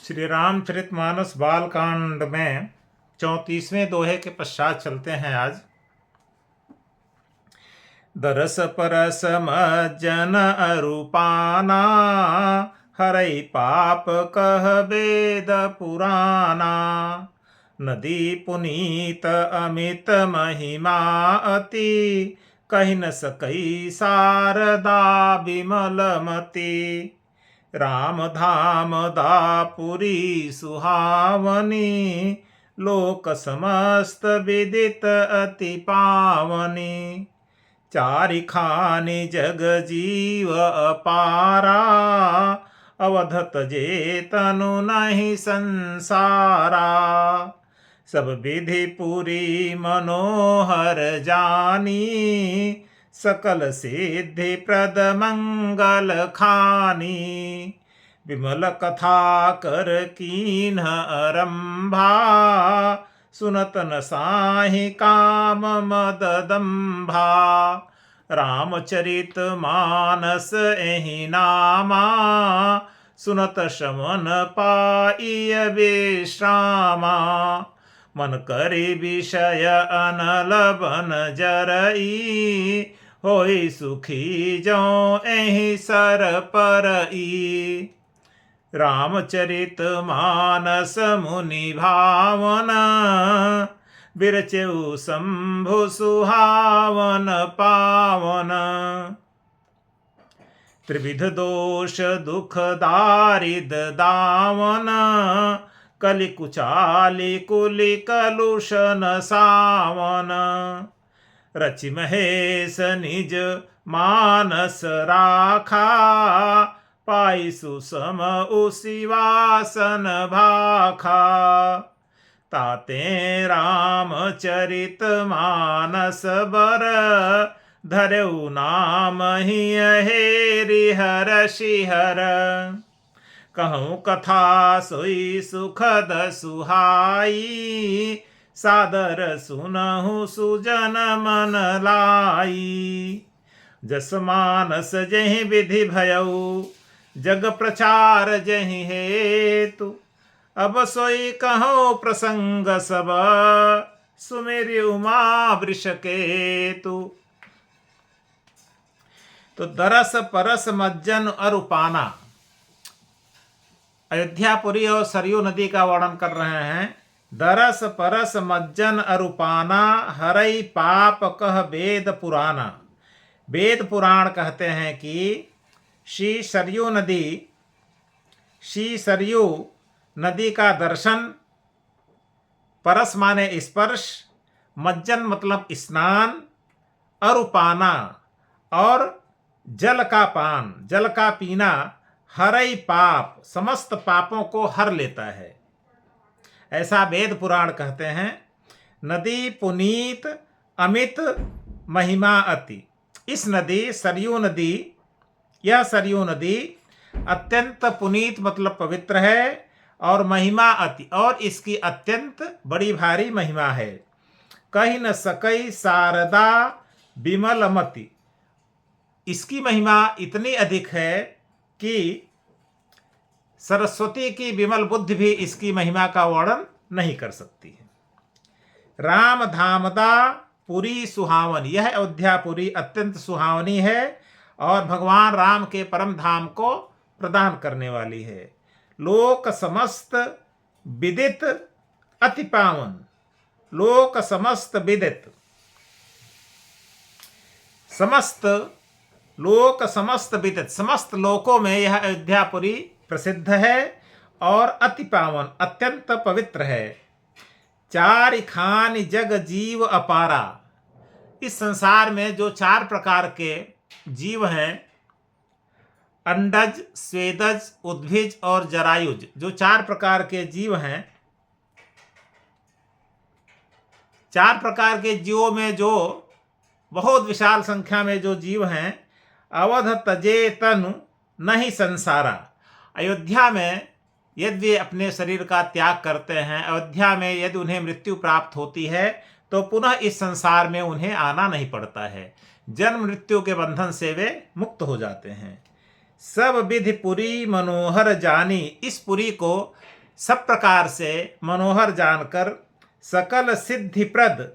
श्री रामचरितमानस बालकांड में 34वें दोहे के पश्चात चलते हैं आज। दरस परस मज्जन अरूपाना, हरई पाप कह वेद पुराना। नदी पुनीत अमित महिमा अति, कहि न सकई शारदा विमलमति। राम धाम दापुरी सुहावनी, लोक समस्त विदित अति पावनी। चारिखानि जग जीव अपारा, अवधत जे तनु नहीं संसारा। सब विधि पुरी मनोहर जानी, सकल सिद्धि प्रद मंगल खानी। विमल कथा कर कीन्ह आरंभा, सुनत न साहि काम मद दंभा। रामचरित मानस एहि नामा, सुनत श्रवण पाइय विश्रामा। मन करि विषय अनल बन जरई, होई सुखी जो एहि सर परई। रामचरित मानस मुनि भावन, बिरचेउ शंभु सुहावन पावन। त्रिविध दोष दुख दारिद दावन, कलि कुचाली कुलि कलुषन सावन। रचि महेश निज मानस राखा, पाई सुसम उसिवासन भाखा। ताते रामचरित मानस बर, धरऊ नाम ही हेरिहर शिहर। कहूँ कथा सोई सुखद सुहाई, सादर सुनहु सुजन मन लाई। जस मानस जहि विधि भयऊ, जग प्रचार जहि हेतु। अब सोई कहो प्रसंग सब, सुमेरि उमा वृषकेतु। तो दरस परस मज्जन अरूपाना, अयोध्यापुरी और सरयू नदी का वर्णन कर रहे हैं। दरस परस मज्जन अरूपाना, हरई पाप कह वेद पुराना। वेद पुराण कहते हैं कि श्री सरयू नदी का दर्शन, परस माने स्पर्श, मज्जन मतलब स्नान, अरूपाना और जल का पान, जल का पीना, हरई पाप समस्त पापों को हर लेता है, ऐसा वेद पुराण कहते हैं। नदी पुनीत अमित महिमा अति। इस नदी सरयू नदी, यह सरयू नदी अत्यंत पुनीत मतलब पवित्र है, और महिमा अति, और इसकी अत्यंत बड़ी भारी महिमा है। कहि न सकई शारदा विमलमति। इसकी महिमा इतनी अधिक है कि सरस्वती की विमल बुद्धि भी इसकी महिमा का वर्णन नहीं कर सकती है। राम धामदा पुरी सुहावनी, यह अयोध्यापुरी अत्यंत सुहावनी है और भगवान राम के परम धाम को प्रदान करने वाली है। लोक समस्त विदित अति पावन। लोक समस्त विदित, समस्त लोक समस्त विदित, समस्त लोकों में यह अयोध्यापुरी प्रसिद्ध है और अति पावन अत्यंत पवित्र है। चारि खानि जग जीव अपारा। इस संसार में जो चार प्रकार के जीव हैं, अंडज, स्वेदज, उद्भिज और जरायुज, जो चार प्रकार के जीव हैं, चार प्रकार के जीवों में जो बहुत विशाल संख्या में जो जीव हैं, अवध तजे तनु नहीं संसारा। अयोध्या में यदि वे अपने शरीर का त्याग करते हैं, अयोध्या में यदि उन्हें मृत्यु प्राप्त होती है, तो पुनः इस संसार में उन्हें आना नहीं पड़ता है। जन्म मृत्यु के बंधन से वे मुक्त हो जाते हैं। सब विधि पुरी मनोहर जानी। इस पुरी को सब प्रकार से मनोहर जानकर, सकल सिद्धिप्रद,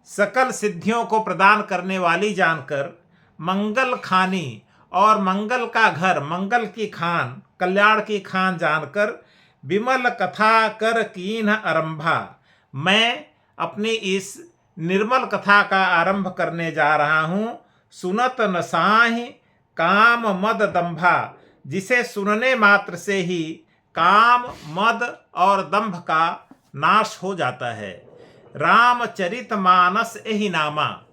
सकल सिद्धियों को प्रदान करने वाली जानकर, मंगल खानी और मंगल का घर, मंगल की खान, कल्याण की खान जानकर, विमल कथा कर कीन आरंभा, मैं अपनी इस निर्मल कथा का आरंभ करने जा रहा हूँ। सुनत न साहि काम मद दंभा, जिसे सुनने मात्र से ही काम, मद और दंभ का नाश हो जाता है। रामचरितमानस यही नामा,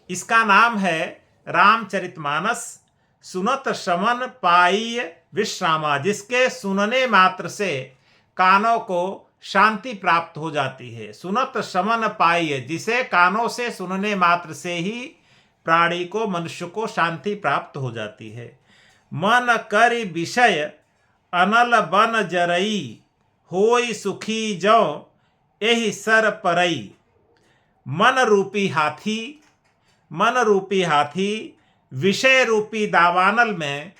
इसका नाम है रामचरितमानस। सुनत श्रवण पाई विश्रामा, जिसके सुनने मात्र से कानों को शांति प्राप्त हो जाती है। सुनत श्रवण पाई, जिसे कानों से सुनने मात्र से ही प्राणी को, मनुष्य को शांति प्राप्त हो जाती है। मन करि विषय अनल बन जरई, होई सुखी जौ एहि सर परई। मन रूपी हाथी, मन रूपी हाथी विषय रूपी दावानल में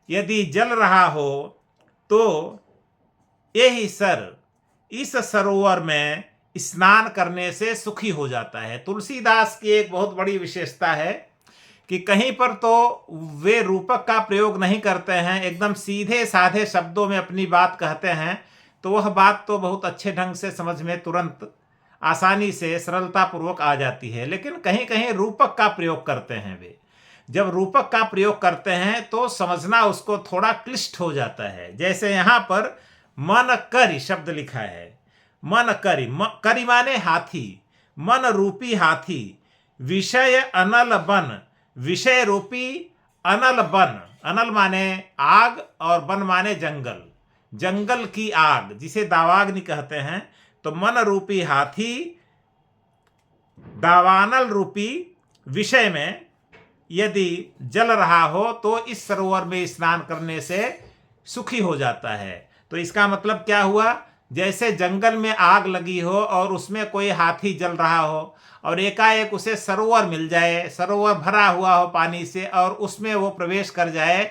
यदि जल रहा हो तो यही सर, इस सरोवर में स्नान करने से सुखी हो जाता है। तुलसीदास की एक बहुत बड़ी विशेषता है कि कहीं पर तो वे रूपक का प्रयोग नहीं करते हैं, एकदम सीधे साधे शब्दों में अपनी बात कहते हैं, तो वह बात तो बहुत अच्छे ढंग से समझ में तुरंत आसानी से सरलता पूर्वक आ जाती है। लेकिन कहीं कहीं रूपक का प्रयोग करते हैं वे। जब रूपक का प्रयोग करते हैं तो समझना उसको थोड़ा क्लिष्ट हो जाता है। जैसे यहाँ पर मन करि शब्द लिखा है, मन करि, करि माने हाथी, मन रूपी हाथी, विषय अनल बन, विषय रूपी अनल बन, अनल माने आग और बन माने जंगल, जंगल की आग जिसे दावाग्नि कहते हैं। तो मन रूपी हाथी दावानल रूपी विषय में यदि जल रहा हो तो इस सरोवर में स्नान करने से सुखी हो जाता है। तो इसका मतलब क्या हुआ, जैसे जंगल में आग लगी हो और उसमें कोई हाथी जल रहा हो और एकाएक उसे सरोवर मिल जाए, सरोवर भरा हुआ हो पानी से और उसमें वो प्रवेश कर जाए,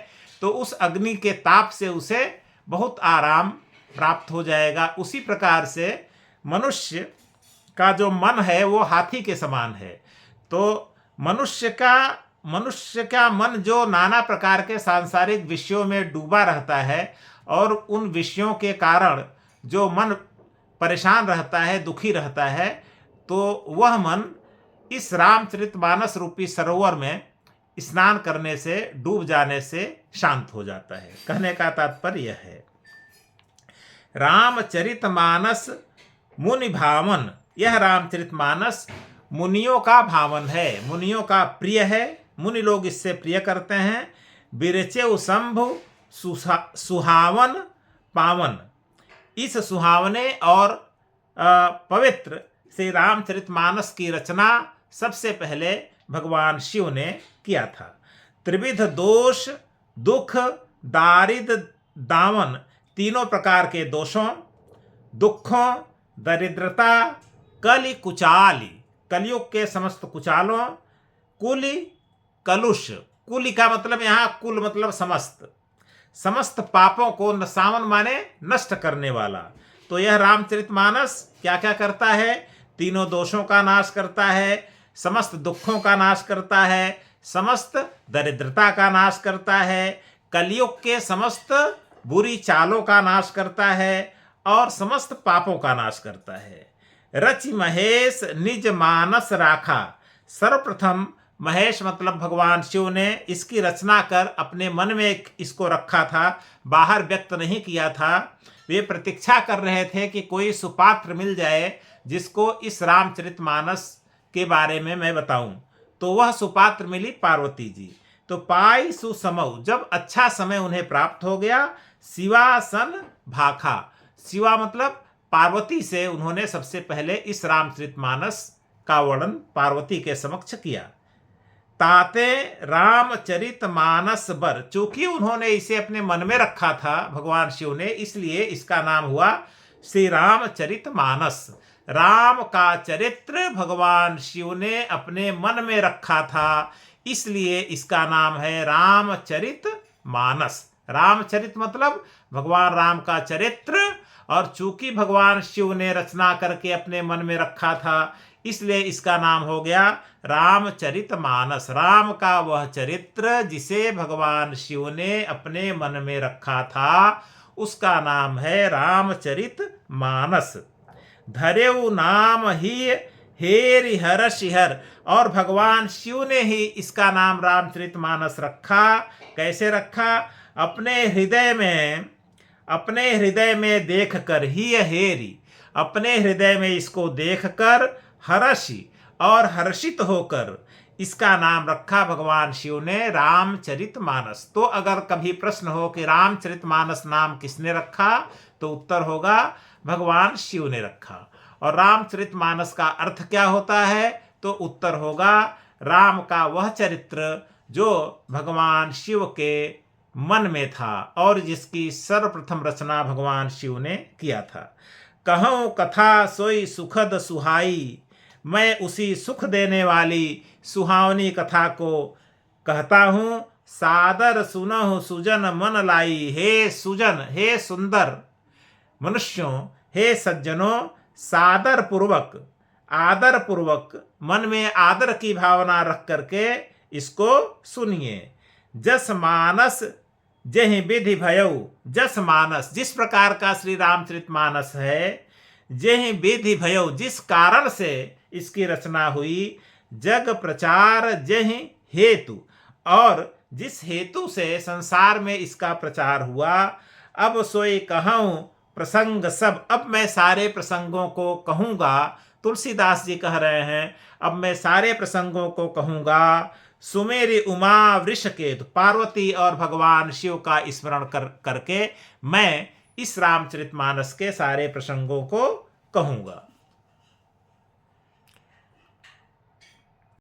तो उस अग्नि के ताप से उसे बहुत आराम प्राप्त हो जाएगा। उसी प्रकार से मनुष्य का जो मन है वो हाथी के समान है। तो मनुष्य का मन जो नाना प्रकार के सांसारिक विषयों में डूबा रहता है और उन विषयों के कारण जो मन परेशान रहता है, दुखी रहता है, तो वह मन इस रामचरितमानस रूपी सरोवर में स्नान करने से, डूब जाने से शांत हो जाता है। कहने का तात्पर्य यह है, रामचरितमानस मुनि भावन, यह रामचरितमानस मुनियों का भावन है, मुनियों का प्रिय है, मुनि लोग इससे प्रिय करते हैं। बिरचे शंभु सुहावन पावन, इस सुहावने और पवित्र श्री रामचरितमानस की रचना सबसे पहले भगवान शिव ने किया था। त्रिविध दोष, दुख, दारिद्र, दामन, तीनों प्रकार के दोषों, दुखों, दरिद्रता, कलि कुचाली, कलयुग के समस्त कुचालों, कुली कलुष, कुली का मतलब यहाँ कुल मतलब समस्त, समस्त पापों को नसावन माने नष्ट करने वाला। तो यह रामचरितमानस क्या क्या करता है, तीनों दोषों का नाश करता है, समस्त दुखों का नाश करता है, समस्त दरिद्रता का नाश करता है, कलयुग के समस्त बुरी चालों का नाश करता है और समस्त पापों का नाश करता है। रचि महेश निज मानस राखा, सर्वप्रथम महेश मतलब भगवान शिव ने इसकी रचना कर अपने मन में इसको रखा था, बाहर व्यक्त नहीं किया था। वे प्रतीक्षा कर रहे थे कि कोई सुपात्र मिल जाए जिसको इस रामचरितमानस के बारे में मैं बताऊं। तो वह सुपात्र मिली पार्वती जी। तो पाई सुसमौ, जब अच्छा समय उन्हें प्राप्त हो गया, शिवासन भाखा, शिवा मतलब पार्वती से उन्होंने सबसे पहले इस रामचरितमानस का वर्णन पार्वती के समक्ष किया। ताते रामचरितमानस बर, चूंकि उन्होंने इसे अपने मन में रखा था भगवान शिव ने, इसलिए इसका नाम हुआ श्री रामचरितमानस। राम का चरित्र भगवान शिव ने अपने मन में रखा था, इसलिए इसका नाम है रामचरितमानस। रामचरित मतलब भगवान राम का चरित्र और चूंकि भगवान शिव ने रचना करके अपने मन में रखा था, इसलिए इसका नाम हो गया रामचरितमानस। राम का वह चरित्र जिसे भगवान शिव ने अपने मन में रखा था, उसका नाम है रामचरितमानस। धरेउ नाम ही हेरि हर शिहर, और भगवान शिव ने ही इसका नाम रामचरितमानस रखा। कैसे रखा? अपने हृदय में देख कर ही हेरी, अपने हृदय में इसको देखकर हर्षि और हर्षित होकर इसका नाम रखा भगवान शिव ने रामचरितमानस। तो अगर कभी प्रश्न हो कि रामचरितमानस नाम किसने रखा, तो उत्तर होगा भगवान शिव ने रखा। और रामचरितमानस का अर्थ क्या होता है, तो उत्तर होगा राम का वह चरित्र जो भगवान शिव के मन में था और जिसकी सर्वप्रथम रचना भगवान शिव ने किया था। कहूँ कथा सोई सुखद सुहाई, मैं उसी सुख देने वाली सुहावनी कथा को कहता हूँ। सादर सुनहु सुजन मन लाई, हे सुजन, हे सुंदर मनुष्यों, हे सज्जनों, सादर पूर्वक, आदर पूर्वक, मन में आदर की भावना रख करके इसको सुनिए। जस मानस जहि विधि भयऊ, जस मानस जिस प्रकार का श्री रामचरितमानस है, जहि विधि भयऊ जिस कारण से इसकी रचना हुई, जग प्रचार जहि हेतु, और जिस हेतु से संसार में इसका प्रचार हुआ। अब सोई कहूँ प्रसंग सब, अब मैं सारे प्रसंगों को कहूँगा। तुलसीदास जी कह रहे हैं, अब मैं सारे प्रसंगों को कहूँगा। सुमेरी उमा वृषकेतु, पार्वती और भगवान शिव का स्मरण करके मैं इस रामचरितमानस के सारे प्रसंगों को कहूँगा।